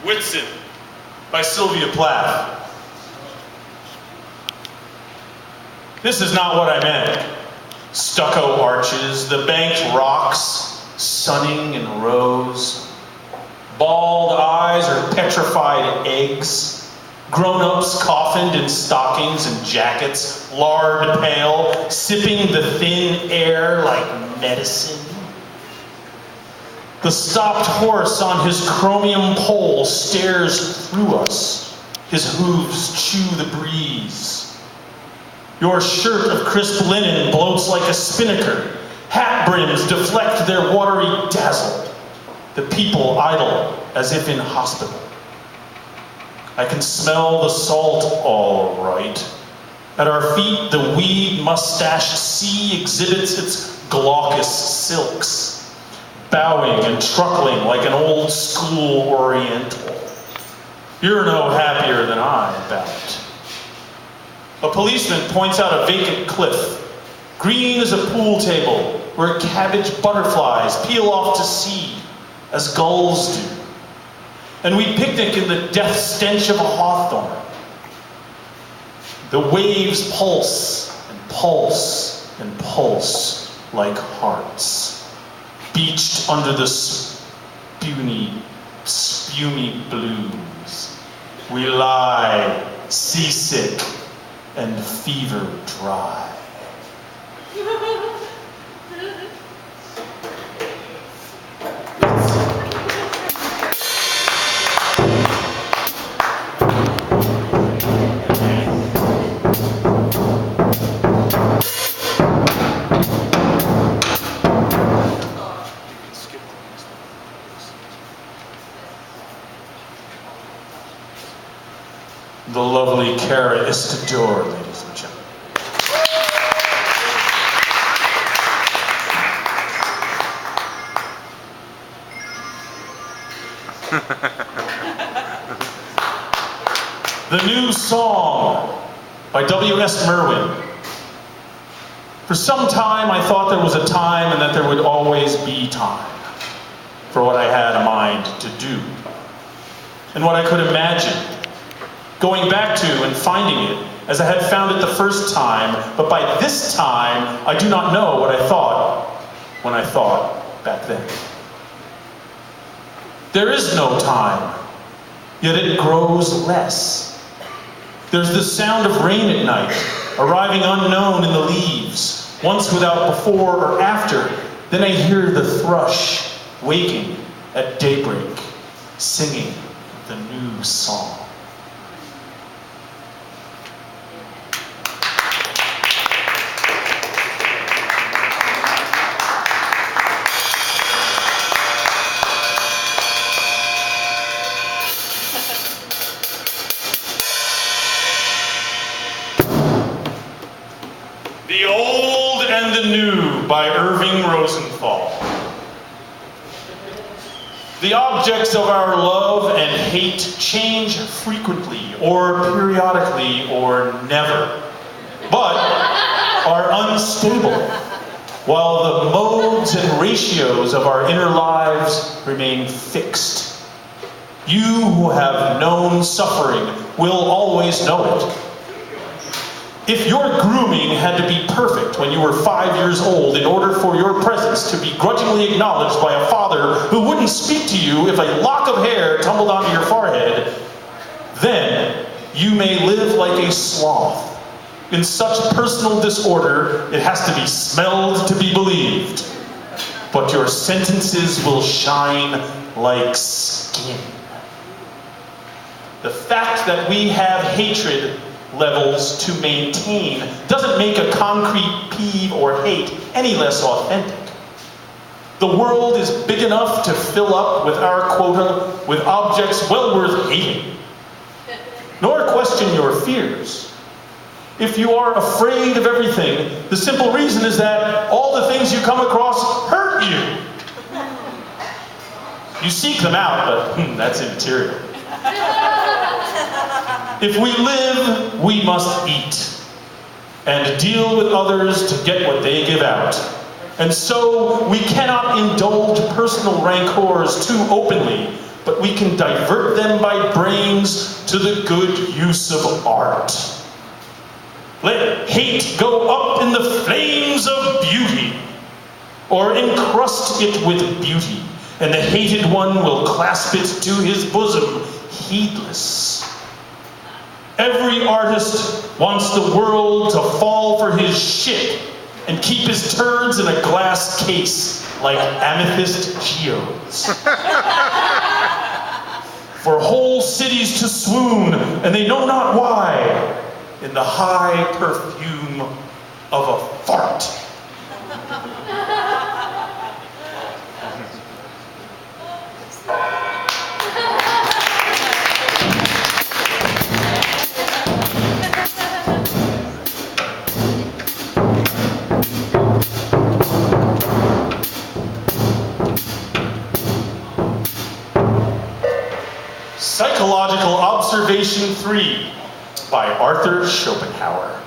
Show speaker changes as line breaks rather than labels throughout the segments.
Whitsun by Sylvia Plath. This is not what I meant. Stucco arches, the banked rocks, sunning in rows. Bald eyes or petrified eggs. Grown-ups coffined in stockings and jackets, lard pale, sipping the thin air like medicine. The stopped horse on his chromium pole stares through us. His hooves chew the breeze. Your shirt of crisp linen bloats like a spinnaker. Hat brims deflect their watery dazzle. The people idle as if in hospital. I can smell the salt all right. At our feet, the weed-mustached sea exhibits its glaucous silks, bowing and truckling like an old-school oriental. You're no happier than I, bet. A policeman points out a vacant cliff, green as a pool table, where cabbage butterflies peel off to sea, as gulls do. And we picnic in the death stench of a hawthorn. The waves pulse and pulse and pulse like hearts, beached under the spumy blues. We lie, seasick and fever dry. The lovely Cara Istador, ladies and gentlemen. The new song by W.S. Merwin. For some time I thought there was a time and that there would always be time for what I had a mind to do and what I could imagine. Going back to and finding it as I had found it the first time, but by this time, I do not know what I thought when I thought back then. There is no time, yet it grows less. There's the sound of rain at night, arriving unknown in the leaves, once without before or after. Then I hear the thrush waking at daybreak, singing the new song. The Old and the New by Irving Rosenthal. The objects of our love and hate change frequently, or periodically, or never, but are unstable, while the modes and ratios of our inner lives remain fixed. You who have known suffering will always know it. If your grooming had to be perfect when you were 5 years old in order for your presence to be grudgingly acknowledged by a father who wouldn't speak to you if a lock of hair tumbled onto your forehead, then you may live like a sloth. In such personal disorder, it has to be smelled to be believed. But your sentences will shine like skin. The fact that we have hatred levels to maintain doesn't make a concrete peeve or hate any less authentic. The world is big enough to fill up with our quota with objects well worth hating. Nor question your fears. If you are afraid of everything, the simple reason is that all the things you come across hurt you. You seek them out, but that's immaterial. If we live, we must eat, and deal with others to get what they give out. And so we cannot indulge personal rancors too openly, but we can divert them by brains to the good use of art. Let hate go up in the flames of beauty, or encrust it with beauty, and the hated one will clasp it to his bosom, heedless. Every artist wants the world to fall for his shit and keep his turds in a glass case like amethyst geodes. For whole cities to swoon, and they know not why, in the high perfume of a fart. Psychological Observation 3 by Arthur Schopenhauer.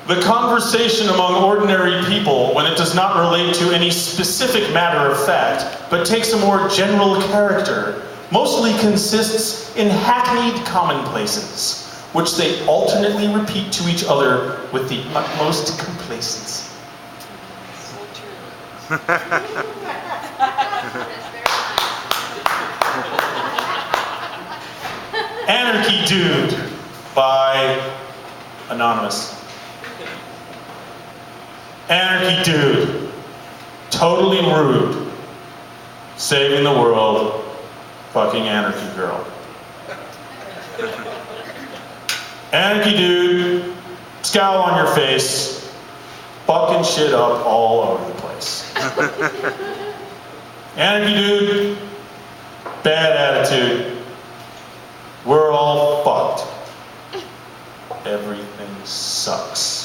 The conversation among ordinary people, when it does not relate to any specific matter of fact, but takes a more general character, mostly consists in hackneyed commonplaces, which they alternately repeat to each other with the utmost complacency. So true. Anarchy Dude by Anonymous. Anarchy Dude, totally rude, saving the world, fucking anarchy girl. Anarchy Dude, scowl on your face, fucking shit up all over the place. Anarchy Dude, bad attitude. We're all fucked. Everything sucks.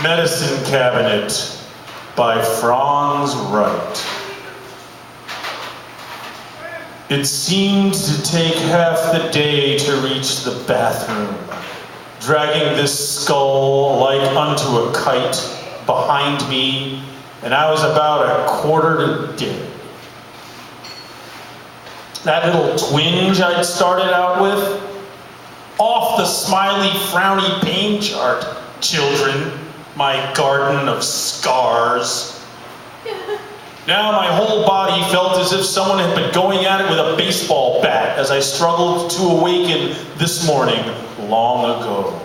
Medicine Cabinet by Franz Wright. It seemed to take half the day to reach the bathroom, dragging this skull like unto a kite behind me, and I was about a quarter to dead. That little twinge I'd started out with, off the smiley, frowny pain chart, children. My garden of scars. Now my whole body felt as if someone had been going at it with a baseball bat as I struggled to awaken this morning long ago.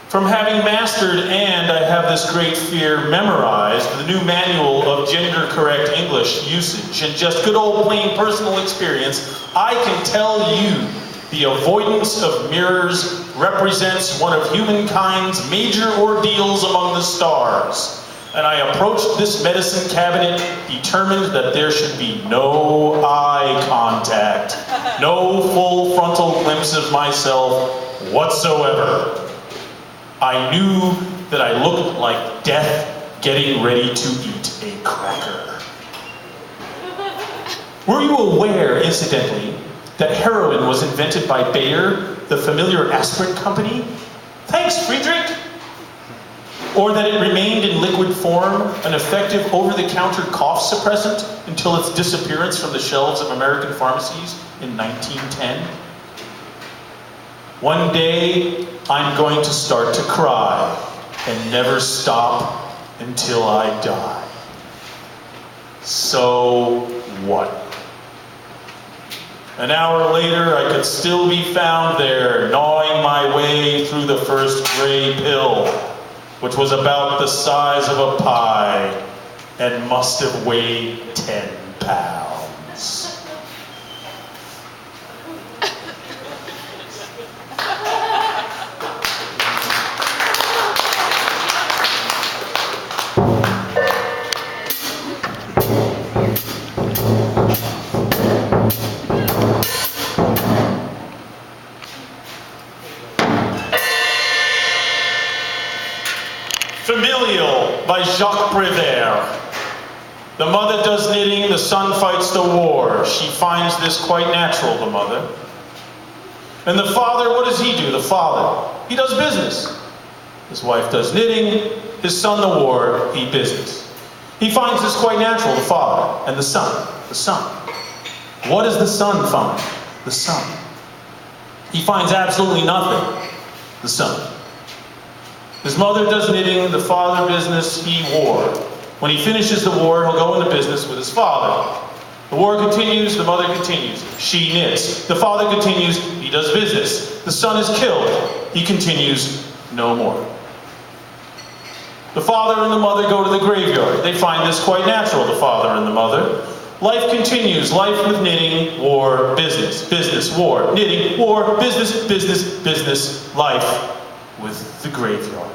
From having mastered, and I have this great fear, memorized the new manual of gender-correct English usage and just good old plain personal experience, I can tell you the avoidance of mirrors represents one of humankind's major ordeals among the stars. And I approached this medicine cabinet determined that there should be no eye contact, no full frontal glimpse of myself whatsoever. I knew that I looked like death getting ready to eat a cracker. Were you aware, incidentally, that heroin was invented by Bayer, the familiar aspirin company? Thanks, Friedrich! Or that it remained in liquid form, an effective over-the-counter cough suppressant until its disappearance from the shelves of American pharmacies in 1910? One day, I'm going to start to cry and never stop until I die. So what? An hour later, I could still be found there, gnawing my way through the first gray pill, which was about the size of a pie and must have weighed 10 pounds. Jacques Prévert. The mother does knitting, the son fights the war. She finds this quite natural, the mother. And the father, what does he do, the father? He does business. His wife does knitting, his son the war, he business. He finds this quite natural, the father. And the son. What does the son find? The son. He finds absolutely nothing, the son. His mother does knitting, the father business, he war. When he finishes the war, he'll go into business with his father. The war continues, the mother continues. She knits. The father continues, he does business. The son is killed. He continues no more. The father and the mother go to the graveyard. They find this quite natural, the father and the mother. Life continues. Life with knitting, war, business. Business, war, knitting, war, business, business, business. Life with the graveyard.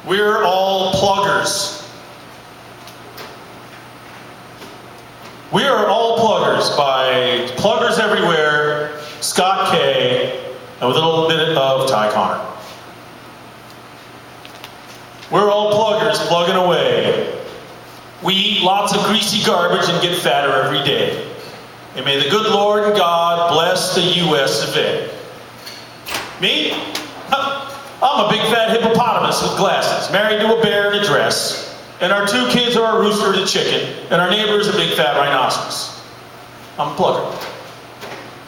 We're all pluggers. We are all pluggers by Pluggers Everywhere, Scott K, and with a little bit of Ty Connor. We're all pluggers plugging away. We eat lots of greasy garbage and get fatter every day. And may the good Lord and God bless the US of A. Me? I'm a big fat hippopotamus with glasses, married to a bear in a dress, and our 2 kids are a rooster and a chicken, and our neighbor is a big fat rhinoceros. I'm a plugger.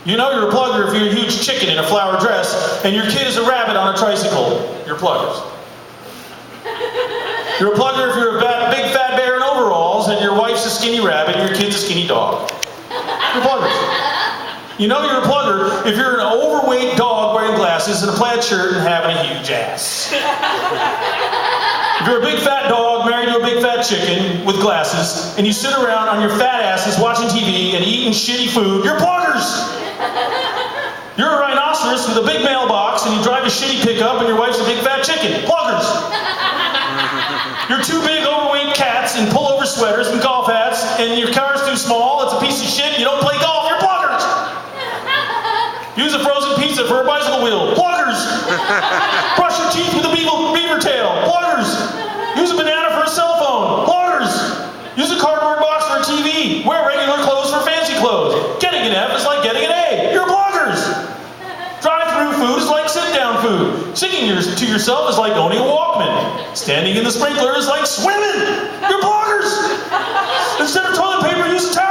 You know you're a plugger if you're a huge chicken in a flower dress, and your kid is a rabbit on a tricycle. You're pluggers. You're a plugger if you're a big fat bear in overalls, and your wife's a skinny rabbit, and your kid's a skinny dog. You're pluggers. You know you're a plugger if you're an overweight dog wearing glasses and a plaid shirt and having a huge ass. If you're a big fat dog married to a big fat chicken with glasses and you sit around on your fat asses watching TV and eating shitty food, you're pluggers! You're a rhinoceros with a big mailbox and you drive a shitty pickup and your wife's a big fat chicken. Pluggers! You're 2 big overweight cats in pullover sweaters and golf hats and your car's too small, it's a piece of shit, you don't play golf, you're pluggers! Use a frozen pizza for a bicycle wheel. Pluggers! Brush your teeth with a beaver tail. Pluggers! Use a banana for a cell phone. Pluggers! Use a cardboard box for a TV. Wear regular clothes for fancy clothes. Getting an F is like getting an A. You're pluggers! Drive-through food is like sit-down food. Singing to yourself is like owning a Walkman. Standing in the sprinkler is like swimming. You're pluggers! Instead of toilet paper, use a towel.